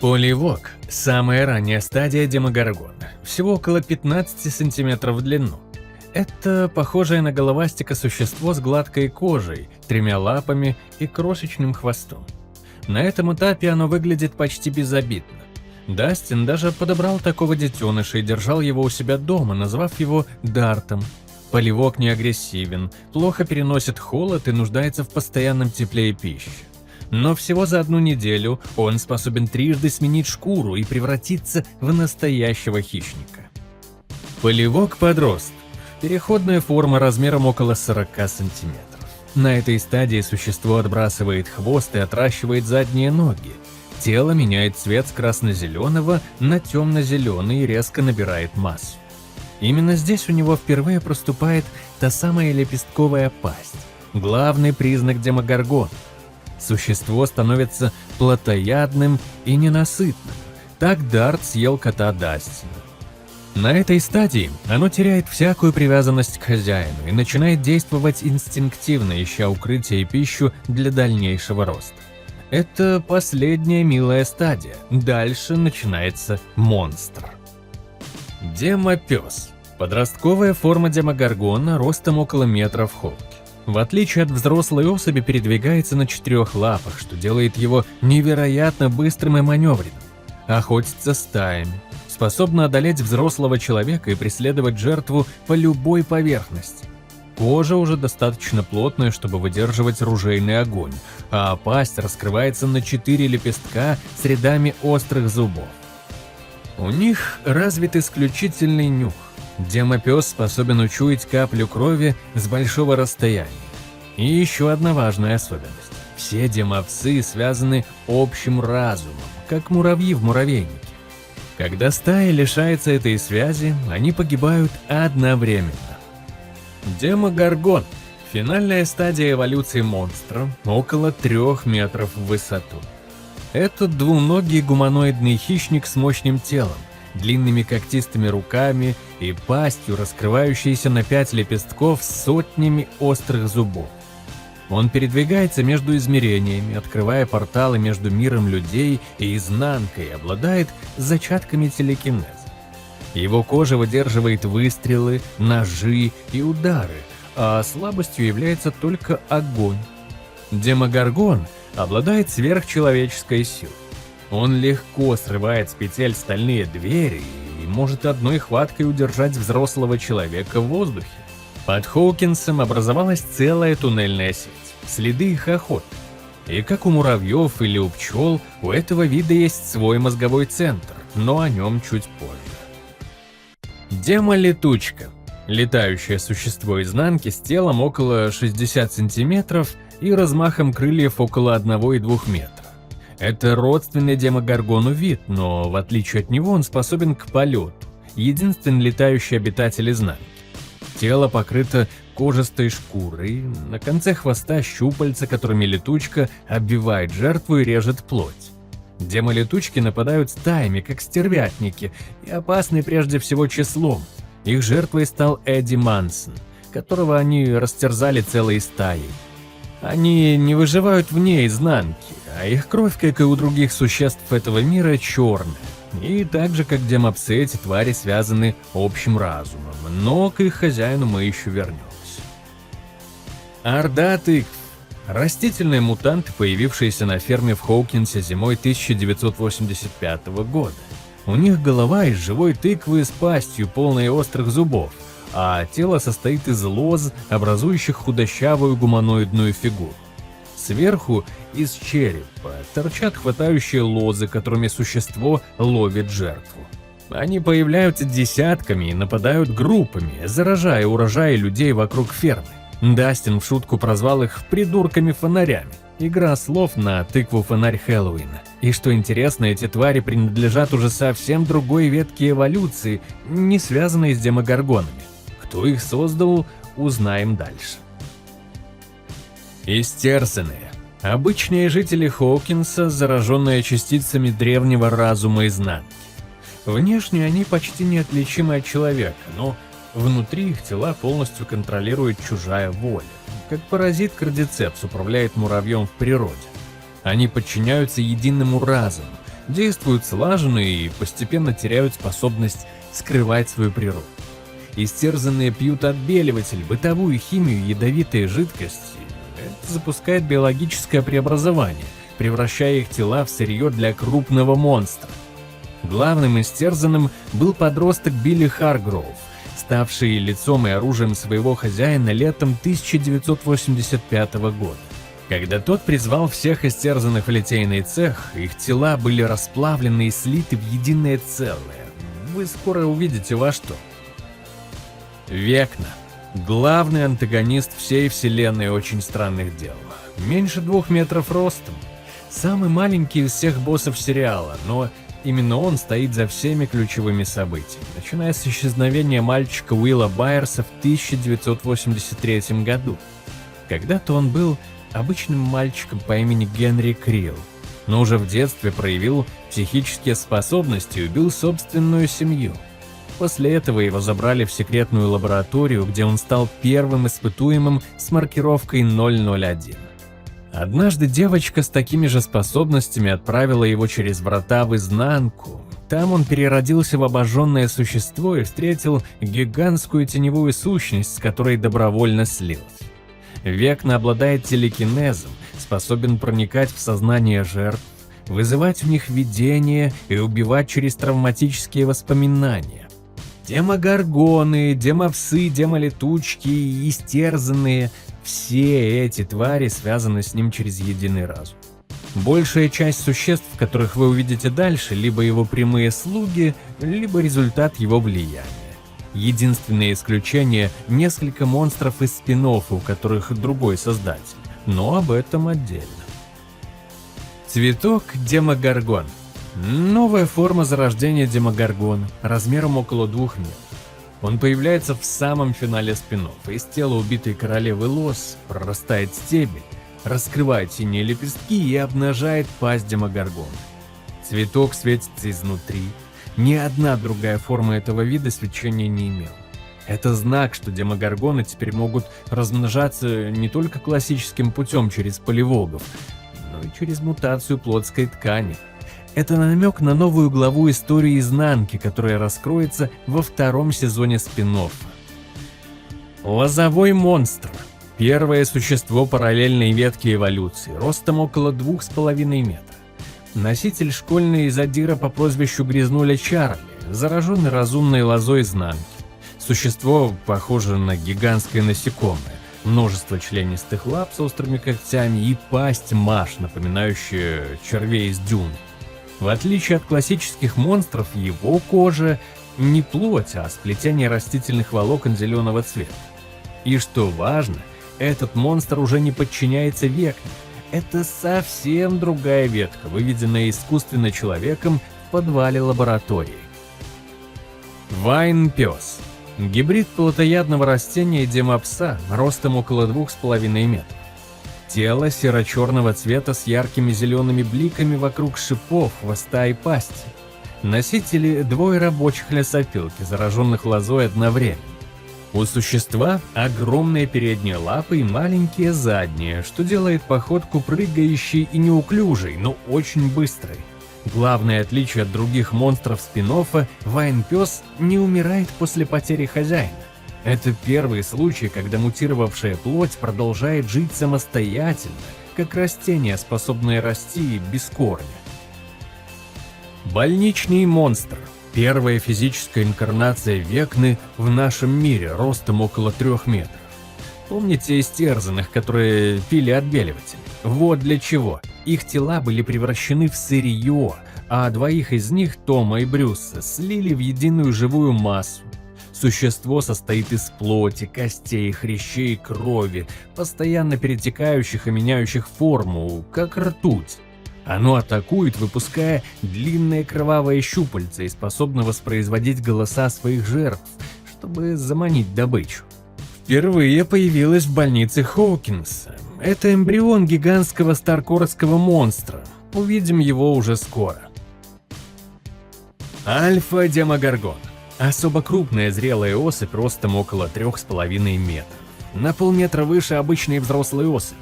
Поливок – самая ранняя стадия демогоргона, всего около 15 сантиметров в длину. Это похожее на головастика существо с гладкой кожей, 3 лапами и крошечным хвостом. На этом этапе оно выглядит почти безобидно. Дастин даже подобрал такого детеныша и держал его у себя дома, назвав его Дартом. Поливок не агрессивен, плохо переносит холод и нуждается в постоянном тепле и пище. Но всего за 1 неделю он способен трижды сменить шкуру и превратиться в настоящего хищника. Поливок-подросток – переходная форма размером около 40 сантиметров. На этой стадии существо отбрасывает хвост и отращивает задние ноги. Тело меняет цвет с красно-зеленого на темно-зеленый и резко набирает массу. Именно здесь у него впервые проступает та самая лепестковая пасть – главный признак демогоргона. Существо становится плотоядным и ненасытным. Так Дарт съел кота Дастина. На этой стадии оно теряет всякую привязанность к хозяину и начинает действовать инстинктивно, ища укрытие и пищу для дальнейшего роста. Это последняя милая стадия. Дальше начинается монстр. Демопес – подростковая форма демогоргона ростом около метра в холке. В отличие от взрослой особи, передвигается на 4 лапах, что делает его невероятно быстрым и маневренным. Охотится стаями, способна одолеть взрослого человека и преследовать жертву по любой поверхности. Кожа уже достаточно плотная, чтобы выдерживать ружейный огонь, а пасть раскрывается на 4 лепестка с рядами острых зубов. У них развит исключительный нюх. Демопес способен учуять каплю крови с большого расстояния. И еще одна важная особенность. Все демопсы связаны общим разумом, как муравьи в муравейнике. Когда стая лишается этой связи, они погибают одновременно. Демогоргон – финальная стадия эволюции монстра, около 3 метров в высоту. Это двуногий гуманоидный хищник с мощным телом, длинными когтистыми руками и пастью, раскрывающейся на 5 лепестков с сотнями острых зубов. Он передвигается между измерениями, открывая порталы между миром людей и изнанкой, и обладает зачатками телекинеза. Его кожа выдерживает выстрелы, ножи и удары, а слабостью является только огонь. Демогоргон обладает сверхчеловеческой силой. Он легко срывает с петель стальные двери и может одной хваткой удержать взрослого человека в воздухе. Под Хоукинсом образовалась целая туннельная сеть, следы их охоты. И как у муравьев или у пчел, у этого вида есть свой мозговой центр, но о нем чуть позже. Демолетучка – летающее существо изнанки с телом около 60 сантиметров и размахом крыльев около 1,2 метра. Это родственный демогоргону вид, но в отличие от него он способен к полету, единственный летающий обитатель изнанки. Тело покрыто кожистой шкурой, на конце хвоста щупальца, которыми летучка обвивает жертву и режет плоть. Демолетучки нападают стаями, как стервятники, и опасны прежде всего числом. Их жертвой стал Эдди Мансон, которого они растерзали целой стаей. Они не выживают вне изнанки, а их кровь, как и у других существ этого мира, черная. И так же, как демопсы, эти твари связаны общим разумом, но к их хозяину мы еще вернемся. Орда тыкв. Растительные мутанты, появившиеся на ферме в Хоукинсе зимой 1985 года. У них голова из живой тыквы с пастью, полной острых зубов, а тело состоит из лоз, образующих худощавую гуманоидную фигуру. Сверху из черепа торчат хватающие лозы, которыми существо ловит жертву. Они появляются десятками и нападают группами, заражая урожаи людей вокруг фермы. Дастин в шутку прозвал их «придурками-фонарями». Игра слов на тыкву-фонарь Хэллоуина. И что интересно, эти твари принадлежат уже совсем другой ветке эволюции, не связанной с демогоргонами. Кто их создал, узнаем дальше. Истерзанные. Обычные жители Хоукинса, зараженные частицами древнего разума изнанки. Внешне они почти неотличимы от человека, но внутри их тела полностью контролирует чужая воля, как паразит кардицепс управляет муравьем в природе. Они подчиняются единому разуму, действуют слаженно и постепенно теряют способность скрывать свою природу. Истерзанные пьют отбеливатель, бытовую химию, ядовитые жидкости. Это запускает биологическое преобразование, превращая их тела в сырье для крупного монстра. Главным истерзанным был подросток Билли Харгроув, ставший лицом и оружием своего хозяина летом 1985 года. Когда тот призвал всех истерзанных в литейный цех, их тела были расплавлены и слиты в единое целое. Вы скоро увидите во что. Векна. Главный антагонист всей вселенной очень странных дел. Меньше 2 метров ростом. Самый маленький из всех боссов сериала, но именно он стоит за всеми ключевыми событиями, начиная с исчезновения мальчика Уилла Байерса в 1983 году. Когда-то он был обычным мальчиком по имени Генри Крилл, но уже в детстве проявил психические способности и убил собственную семью. После этого его забрали в секретную лабораторию, где он стал первым испытуемым с маркировкой 001. Однажды девочка с такими же способностями отправила его через врата в изнанку. Там он переродился в обожженное существо и встретил гигантскую теневую сущность, с которой добровольно слился. Векна обладает телекинезом, способен проникать в сознание жертв, вызывать в них видения и убивать через травматические воспоминания. Демогоргоны, демопсы, демолетучки и истерзанные – все эти твари связаны с ним через единый разум. Большая часть существ, которых вы увидите дальше, либо его прямые слуги, либо результат его влияния. Единственное исключение – несколько монстров из спин-оффа, у которых другой создатель, но об этом отдельно. Цветок Демогоргон. Новая форма зарождения Демогоргона, размером около 2 метров. Он появляется в самом финале спин-оффа. Из тела убитой королевы Лос прорастает стебель, раскрывает синие лепестки и обнажает пасть Демогоргона. Цветок светится изнутри. Ни одна другая форма этого вида свечения не имела. Это знак, что демогоргоны теперь могут размножаться не только классическим путем через поливогов, но и через мутацию плотской ткани. Это намек на новую главу истории изнанки, которая раскроется во 2-м сезоне спин-оффа. Лозовой монстр. Первое существо параллельной ветки эволюции, ростом около 2,5 метра. Носитель школьной задира по прозвищу Грязнуля Чарли, зараженный разумной лозой изнанки. Существо похоже на гигантское насекомое, множество членистых лап с острыми когтями и пасть-маш, напоминающая червей из дюн. В отличие от классических монстров, его кожа не плоть, а сплетение растительных волокон зеленого цвета. И что важно, этот монстр уже не подчиняется векне. Это совсем другая ветка, выведенная искусственно человеком в подвале лаборатории. Вайн-пес. Гибрид плотоядного растения и демопса, ростом около 2,5 метров. Тело серо-черного цвета с яркими зелеными бликами вокруг шипов, хвоста и пасти. Носители – 2 рабочих лесопилки, зараженных лозой одновременно. У существа огромные передние лапы и маленькие задние, что делает походку прыгающей и неуклюжей, но очень быстрой. Главное отличие от других монстров спин-оффа – Вайн-пес не умирает после потери хозяина. Это первый случай, когда мутировавшая плоть продолжает жить самостоятельно, как растение, способное расти без корня. Больничный монстр. Первая физическая инкарнация Векны в нашем мире, ростом около 3 метров. Помните истерзанных, которые пили отбеливатель? Вот для чего. Их тела были превращены в сырье, а 2 из них, Тома и Брюса, слили в единую живую массу. Существо состоит из плоти, костей, хрящей и крови, постоянно перетекающих и меняющих форму, как ртуть. Оно атакует, выпуская длинные кровавые щупальца и способно воспроизводить голоса своих жертв, чтобы заманить добычу. Впервые появилась в больнице Хоукинса. Это эмбрион гигантского старкорского монстра. Увидим его уже скоро. Альфа-демогоргон. Особо крупная зрелая особь ростом около 3,5 метров. На полметра выше обычной взрослой особи.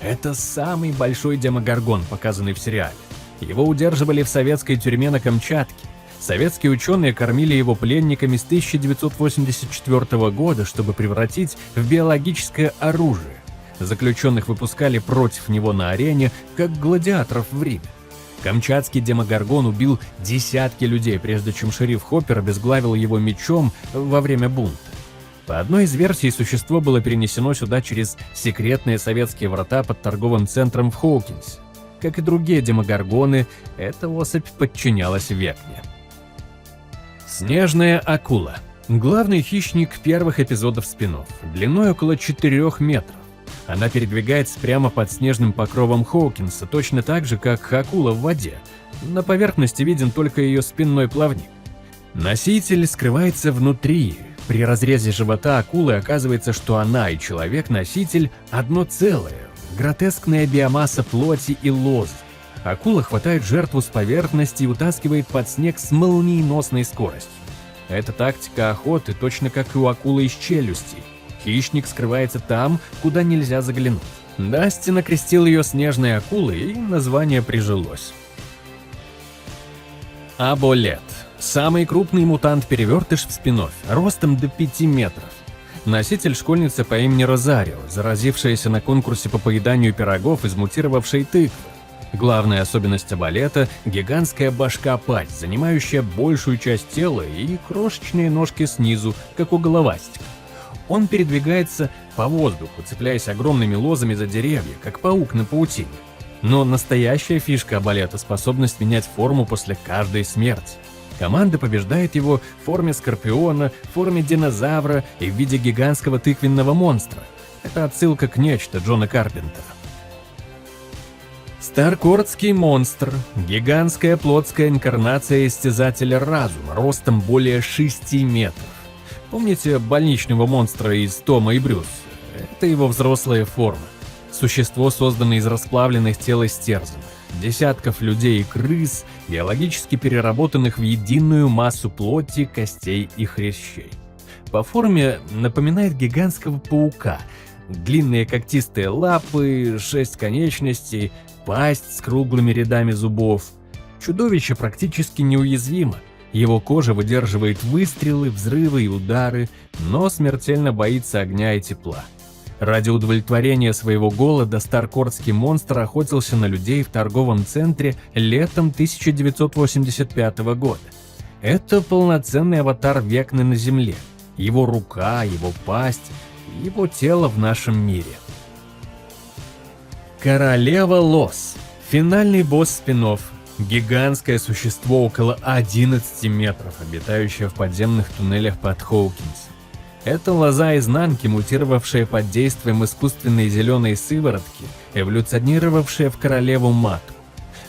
Это самый большой демогоргон, показанный в сериале. Его удерживали в советской тюрьме на Камчатке. Советские ученые кормили его пленниками с 1984 года, чтобы превратить в биологическое оружие. Заключенных выпускали против него на арене, как гладиаторов в Риме. Камчатский демогоргон убил десятки людей, прежде чем шериф Хоппер обезглавил его мечом во время бунта. По одной из версий, существо было перенесено сюда через секретные советские врата под торговым центром в Хоукинсе. Как и другие демогоргоны, эта особь подчинялась Векне. Снежная акула. Главный хищник первых эпизодов спин-офф, длиной около 4 метров. Она передвигается прямо под снежным покровом Хоукинса, точно так же, как акула в воде. На поверхности виден только ее спинной плавник. Носитель скрывается внутри. При разрезе живота акулы оказывается, что она и человек-носитель одно целое. Гротескная биомасса плоти и лозы. Акула хватает жертву с поверхности и утаскивает под снег с молниеносной скоростью. Это тактика охоты, точно как и у акулы из челюстей. Хищник скрывается там, куда нельзя заглянуть. Дастин окрестил ее снежной акулой, и название прижилось. Аболет. Самый крупный мутант-перевертыш в спин-оффе, ростом до 5 метров. Носитель школьницы по имени Розарио, заразившаяся на конкурсе по поеданию пирогов из мутировавшей тыквы. Главная особенность Аболета – гигантская башка-пасть, занимающая большую часть тела, и крошечные ножки снизу, как у головастика. Он передвигается по воздуху, цепляясь огромными лозами за деревья, как паук на паутине. Но настоящая фишка Аболета – способность менять форму после каждой смерти. Команда побеждает его в форме скорпиона, в форме динозавра и в виде гигантского тыквенного монстра. Это отсылка к «Нечто» Джона Карпентера. Старкордский монстр – гигантская плотская инкарнация истязателя разума, ростом более 6 метров. Помните больничного монстра из Тома и Брюс? Это его взрослая форма. Существо, созданное из расплавленных тел истерзанных, десятков людей и крыс, биологически переработанных в единую массу плоти, костей и хрящей. По форме напоминает гигантского паука. Длинные когтистые лапы, 6 конечностей, пасть с круглыми рядами зубов. Чудовище практически неуязвимо. Его кожа выдерживает выстрелы, взрывы и удары, но смертельно боится огня и тепла. Ради удовлетворения своего голода старкордский монстр охотился на людей в торговом центре летом 1985 года. Это полноценный аватар Векны на Земле. Его рука, его пасть, его тело в нашем мире. Королева Лос. Финальный босс спин-офф. Гигантское существо около 11 метров, обитающее в подземных туннелях под Хоукинсом. Это лоза изнанки, мутировавшая под действием искусственной зеленой сыворотки, эволюционировавшая в королеву матку.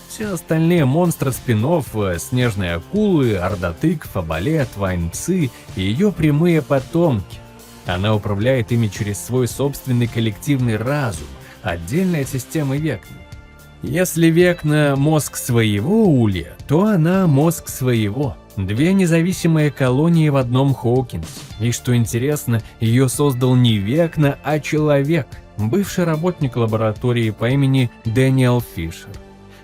Все остальные монстры спин-оффа, снежные акулы, орда тыкв, Аболет, вайн-псы и ее прямые потомки. Она управляет ими через свой собственный коллективный разум, отдельная система Векны. Если Векна – мозг своего улья, то она – мозг своего. Две независимые колонии в одном Хоукинсе. И что интересно, ее создал не Векна, а человек, бывший работник лаборатории по имени Дэниел Фишер.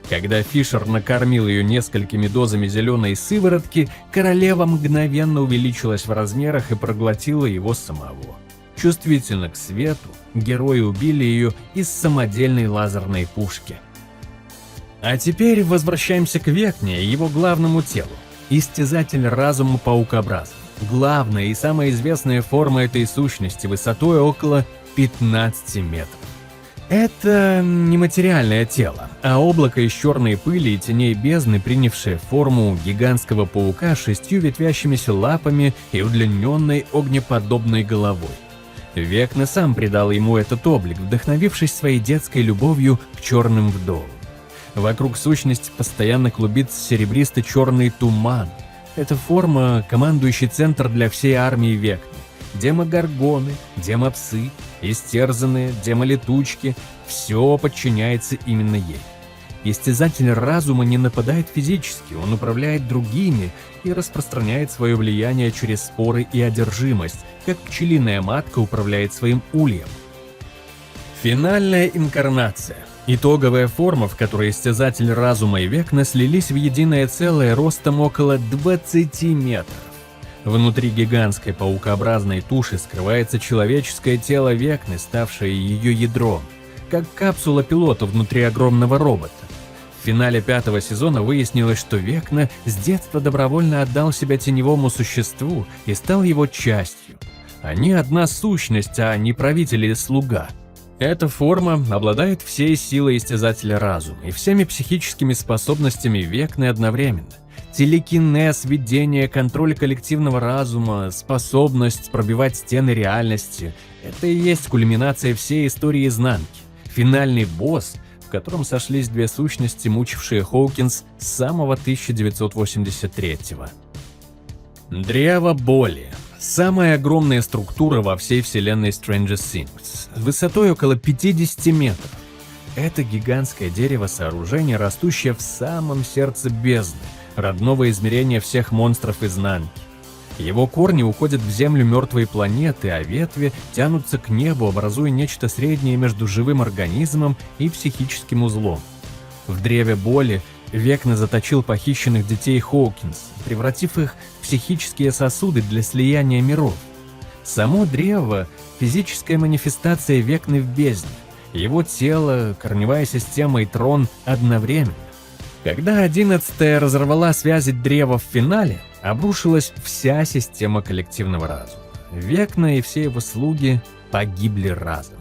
Когда Фишер накормил ее несколькими дозами зеленой сыворотки, королева мгновенно увеличилась в размерах и проглотила его самого. Чувствительна к свету, герои убили ее из самодельной лазерной пушки. А теперь возвращаемся к Векне и его главному телу. Истязатель разума паукообразный. Главная и самая известная форма этой сущности высотой около 15 метров. Это не материальное тело, а облако из черной пыли и теней бездны, принявшее форму гигантского паука с 6 ветвящимися лапами и удлиненной огнеподобной головой. Векна сам придал ему этот облик, вдохновившись своей детской любовью к черным вдовам. Вокруг сущности постоянно клубится серебристо-черный туман. Это форма – командующий центр для всей армии Векны. Демогоргоны, демопсы, истерзанные, демолетучки – все подчиняется именно ей. Истязатель разума не нападает физически, он управляет другими и распространяет свое влияние через споры и одержимость, как пчелиная матка управляет своим ульем. Финальная инкарнация. Итоговая форма, в которой истязатель разума и Векна слились в единое целое ростом около 20 метров. Внутри гигантской паукообразной туши скрывается человеческое тело Векны, ставшее ее ядром, как капсула пилота внутри огромного робота. В финале 5-го сезона выяснилось, что Векна с детства добровольно отдал себя теневому существу и стал его частью. Они одна сущность, а не правитель или слуга. Эта форма обладает всей силой истязателя разума и всеми психическими способностями Векны одновременно. Телекинез, видение, контроль коллективного разума, способность пробивать стены реальности – это и есть кульминация всей истории изнанки. Финальный босс, в котором сошлись две сущности, мучившие Хоукинс с самого 1983-го. Древо боли. Самая огромная структура во всей вселенной Stranger Things, высотой около 50 метров. Это гигантское дерево-сооружение, растущее в самом сердце бездны, родного измерения всех монстров изнанки. Его корни уходят в землю мертвой планеты, а ветви тянутся к небу, образуя нечто среднее между живым организмом и психическим узлом. В древе боли Векна заточил похищенных детей Хоукинс, превратив их в психические сосуды для слияния миров. Само древо – физическая манифестация Векны в бездне, его тело, корневая система и трон одновременно. Когда 11-я разорвала связи древа в финале, обрушилась вся система коллективного разума. Векна и все его слуги погибли разом.